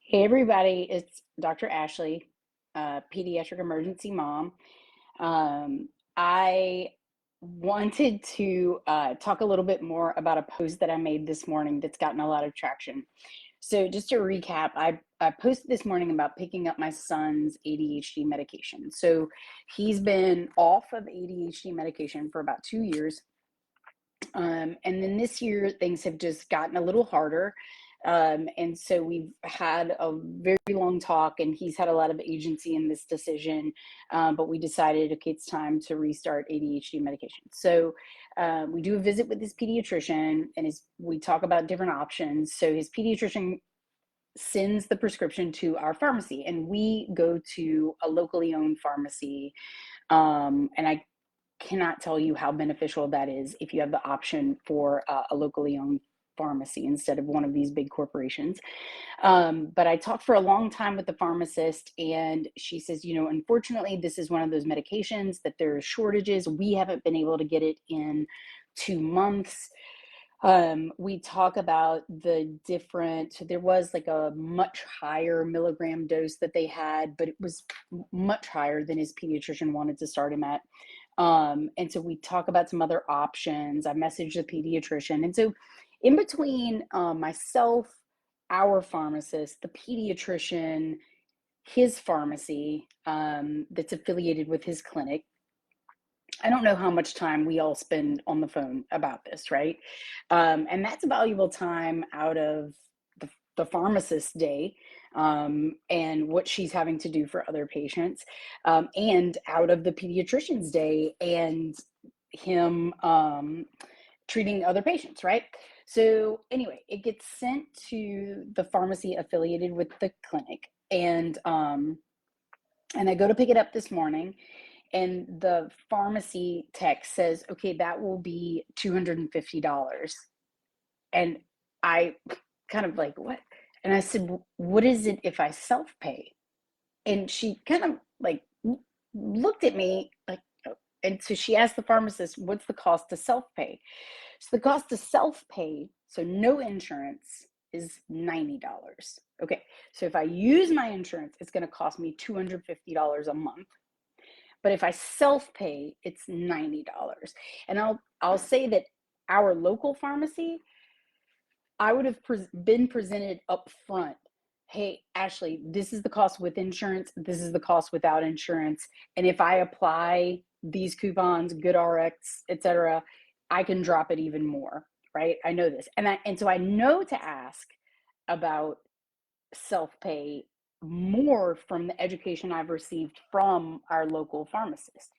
Hey everybody, it's Dr. Ashley, pediatric emergency mom. I wanted to talk a little bit more about a post that I made this morning that's gotten a lot of traction. So just to recap, I posted this morning about picking up my son's ADHD medication. So he's been off of ADHD medication for about 2 years. And then this year, things have just gotten a little harder. And so we've had a very long talk, and he's had a lot of agency in this decision. But we decided, okay, it's time to restart ADHD medication. So we do a visit with his pediatrician, and we talk about different options. So his pediatrician sends the prescription to our pharmacy, and we go to a locally owned pharmacy. And I cannot tell you how beneficial that is if you have the option for a locally owned pharmacy instead of one of these big corporations. But I talked for a long time with the pharmacist, and she says, unfortunately, this is one of those medications that there are shortages. We haven't been able to get it in 2 months. We talk about there was like a much higher milligram dose that they had, but it was much higher than his pediatrician wanted to start him at. And so we talk about some other options. I messaged the pediatrician. And so in between myself, our pharmacist, the pediatrician, his pharmacy that's affiliated with his clinic, I don't know how much time we all spend on the phone about this, right? And that's valuable time out of the pharmacist's day, and what she's having to do for other patients, and out of the pediatrician's day and him treating other patients, right? So anyway, it gets sent to the pharmacy affiliated with the clinic, and I go to pick it up this morning, and the pharmacy tech says, okay, that will be $250. And I kind of like, what? And I said, what is it if I self pay? And she kind of like looked at me like, oh. And so she asked the pharmacist, what's the cost to self pay? So the cost to self pay, so no insurance, is $90. Okay, so if I use my insurance, it's going to cost me $250 a month. But if I self pay, it's $90. And I'll say that our local pharmacy, I would have been presented up front. Hey, Ashley, this is the cost with insurance. This is the cost without insurance. And if I apply these coupons, GoodRx, etc., I can drop it even more, right? I know this. And so I know to ask about self-pay more from the education I've received from our local pharmacist.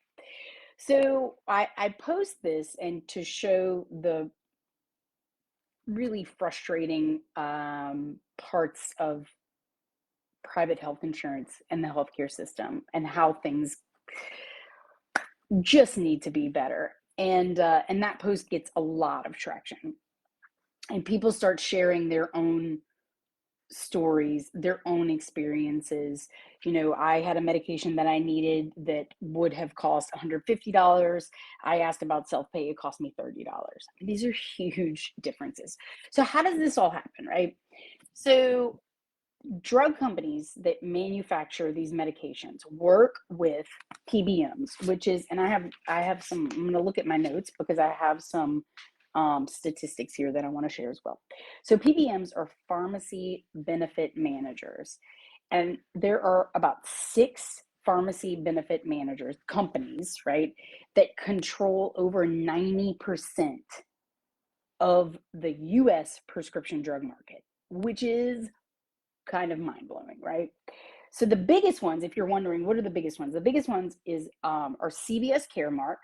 So I post this and to show the really frustrating parts of private health insurance and the healthcare system and how things just need to be better. And that post gets a lot of traction, and people start sharing their own stories, their own experiences. I had a medication that I needed that would have cost $150. I asked about self-pay, it cost me $30. These are huge differences. So how does this all happen, right? So drug companies that manufacture these medications work with PBMs, which is, and I have some, I'm going to look at my notes because I have some statistics here that I want to share as well. So PBMs are pharmacy benefit managers, and there are about 6 pharmacy benefit managers companies, right, that control over 90% of the US prescription drug market, which is kind of mind-blowing, right? So the biggest ones, if you're wondering what are the biggest ones, the biggest ones are CVS Caremark,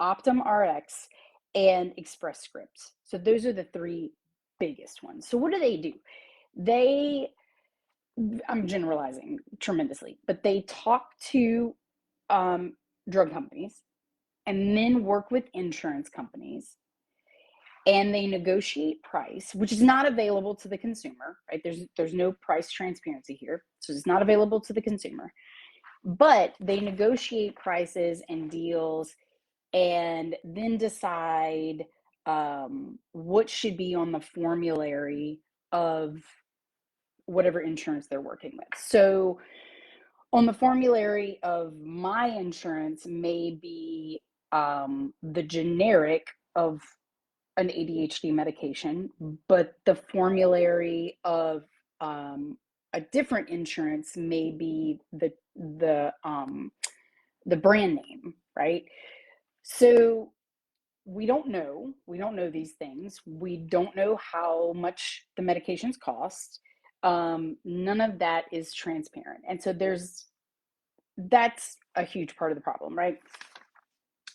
Optum RX, and Express Scripts. So those are the 3 biggest ones. So what do? They, I'm generalizing tremendously, but they talk to drug companies and then work with insurance companies, and they negotiate price, which is not available to the consumer, right? There's no price transparency here, so it's not available to the consumer. But they negotiate prices and deals, and then decide what should be on the formulary of whatever insurance they're working with. So on the formulary of my insurance may be the generic of an ADHD medication, but the formulary of a different insurance may be the brand name, right? So we don't know these things. We don't know how much the medications cost. None of that is transparent, and so that's a huge part of the problem, right?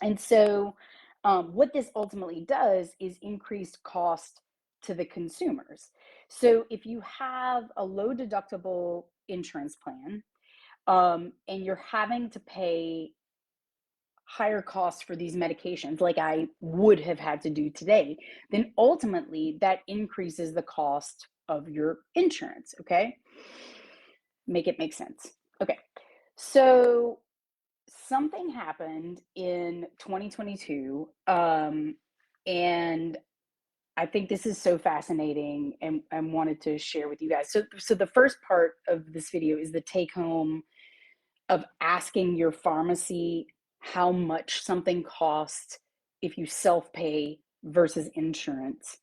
And so what this ultimately does is increase cost to the consumers. So if you have a low deductible insurance plan, and you're having to pay higher costs for these medications like I would have had to do today, then ultimately that increases the cost of your insurance. Okay, make it make sense. Okay, so something happened in 2022, and I think this is so fascinating, and wanted to share with you guys. So the first part of this video is the take home of asking your pharmacy how much something costs if you self-pay versus insurance.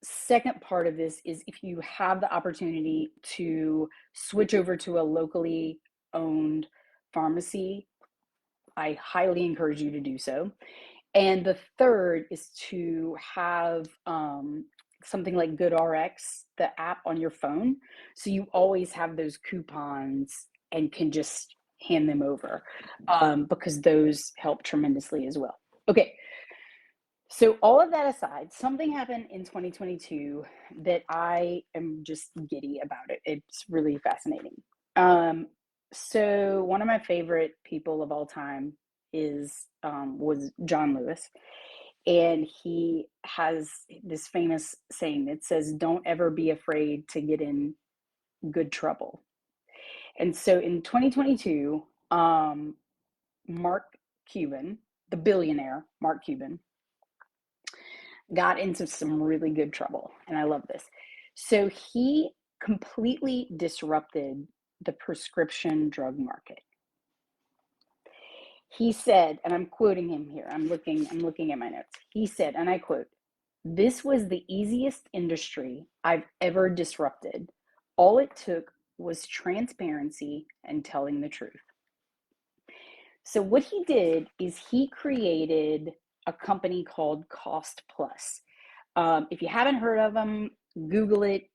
Second part of this is if you have the opportunity to switch over to a locally owned pharmacy, I highly encourage you to do so. And the third is to have something like GoodRx, the app on your phone. So you always have those coupons and can just hand them over, because those help tremendously as well. Okay, so all of that aside, something happened in 2022 that I am just giddy about it. It's really fascinating. So one of my favorite people of all time was John Lewis, and he has this famous saying that says, "Don't ever be afraid to get in good trouble." And so in 2022, Mark Cuban, the billionaire Mark Cuban, got into some really good trouble, and I love this. So he completely disrupted the prescription drug market. He said, and I'm quoting him here. I'm looking at my notes. He said, and I quote, "This was the easiest industry I've ever disrupted. All it took was transparency and telling the truth." So what he did is he created a company called CostPlus. If you haven't heard of them, Google it.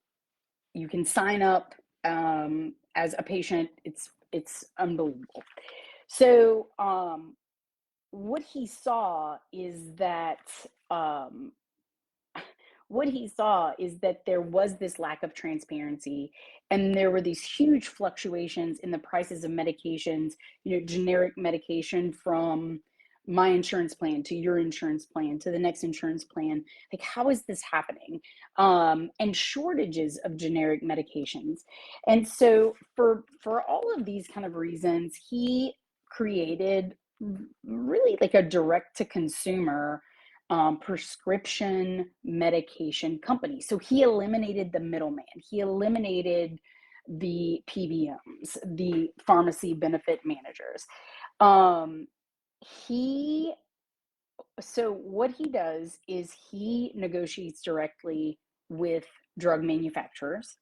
You can sign up as a patient. It's unbelievable. So what he saw is that um, there was this lack of transparency, and there were these huge fluctuations in the prices of medications, generic medication from my insurance plan to your insurance plan to the next insurance plan. Like, how is this happening? And shortages of generic medications. And so for all of these kind of reasons, he created really like a direct to consumer prescription medication company. So he eliminated the middleman. He eliminated the PBMs, the pharmacy benefit managers. Um, he so what he does is he negotiates directly with drug manufacturers,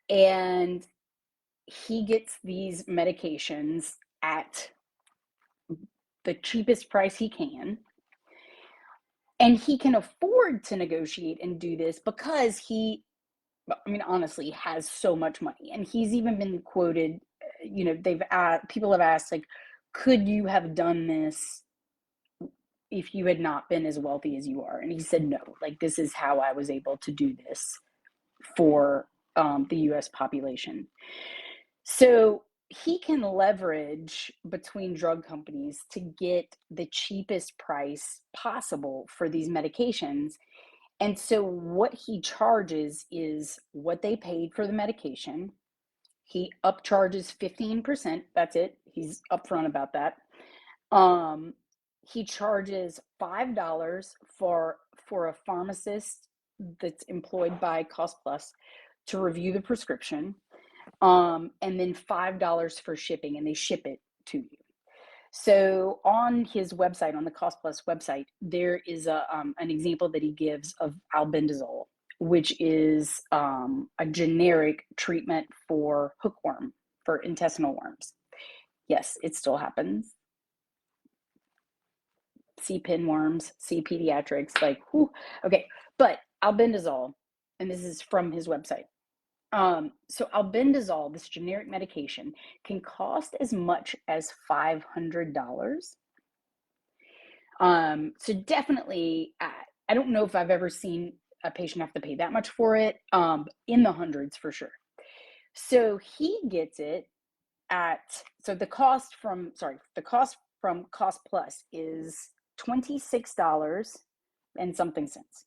and he gets these medications at the cheapest price he can. And he can afford to negotiate and do this because honestly, has so much money. And he's even been quoted, people have asked, like, could you have done this if you had not been as wealthy as you are? And he said, no, like, this is how I was able to do this for the US population. So he can leverage between drug companies to get the cheapest price possible for these medications. And so what he charges is what they paid for the medication. He upcharges 15%. That's it. He's upfront about that. He charges $5 for a pharmacist that's employed by CostPlus to review the prescription, and then $5 for shipping, and they ship it to you. So on his website, on the CostPlus website, there is an example that he gives of albendazole, which is a generic treatment for hookworm, for intestinal worms. Yes, it still happens. See pinworms, see pediatrics, like, whew. Okay, but albendazole, and this is from his website. So albendazole, this generic medication, can cost as much as $500. So definitely, I don't know if I've ever seen a patient have to pay that much for it, in the hundreds for sure. So he gets it at, so the cost from Cost Plus is $26 and something cents.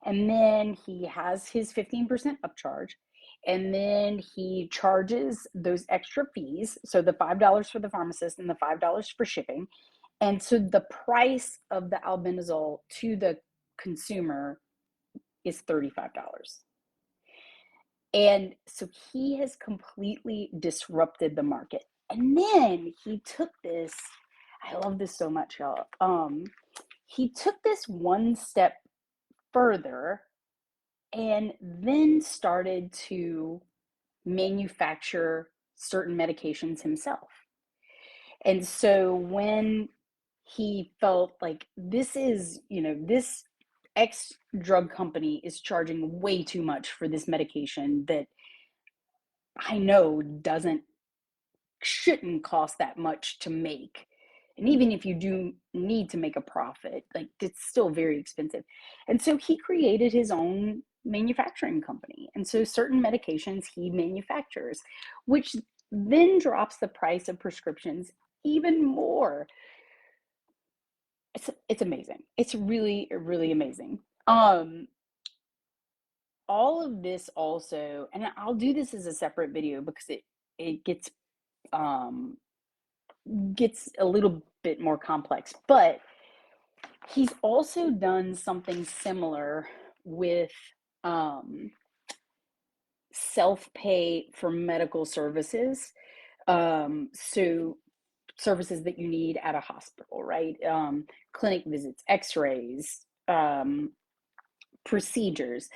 And then he has his 15% upcharge. And then he charges those extra fees. So the $5 for the pharmacist and the $5 for shipping. And so the price of the albendazole to the consumer is $35. And so he has completely disrupted the market. And then he took this, I love this so much, y'all. He took this one step further and then started to manufacture certain medications himself. And so when he felt like this is, this X drug company is charging way too much for this medication that I know shouldn't cost that much to make. And even if you do need to make a profit, like, it's still very expensive. And so he created his own manufacturing company. And so certain medications he manufactures, which then drops the price of prescriptions even more. It's amazing. It's really, really amazing. All of this also, and I'll do this as a separate video because it gets a little bit more complex, but he's also done something similar with self-pay for medical services. So services that you need at a hospital, right? Clinic visits, x-rays, procedures.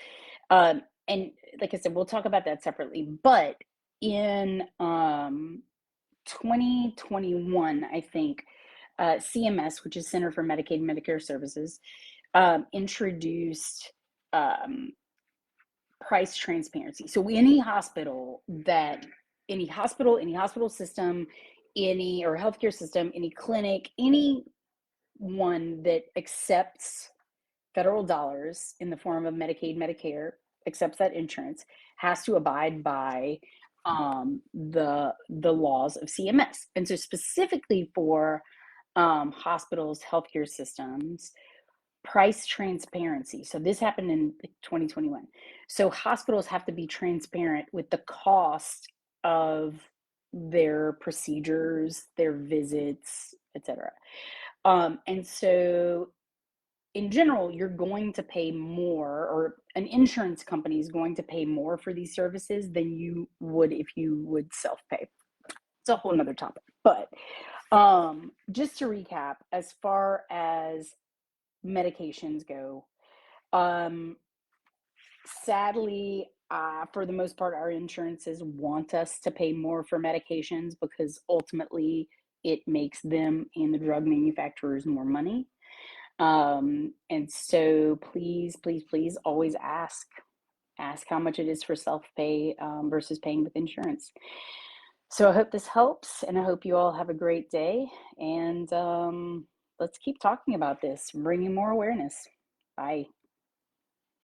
And like I said, we'll talk about that separately. But in 2021, I think, CMS, which is Center for Medicaid and Medicare Services, introduced price transparency. So any hospital any hospital system, or healthcare system, any clinic, any one that accepts federal dollars in the form of Medicaid, Medicare, accepts that insurance, has to abide by the laws of CMS. And so specifically for hospitals, healthcare systems, price transparency. So this happened in 2021. So hospitals have to be transparent with the cost of their procedures, their visits, etc. And so in general, you're going to pay more, or an insurance company is going to pay more for these services than you would if you would self-pay. It's a whole nother topic. But just to recap, as far as medications go, sadly, for the most part, our insurances want us to pay more for medications because ultimately it makes them and the drug manufacturers more money. And so please, please, please always ask how much it is for self-pay versus paying with insurance. So I hope this helps, and I hope you all have a great day, and let's keep talking about this, bringing more awareness. Bye.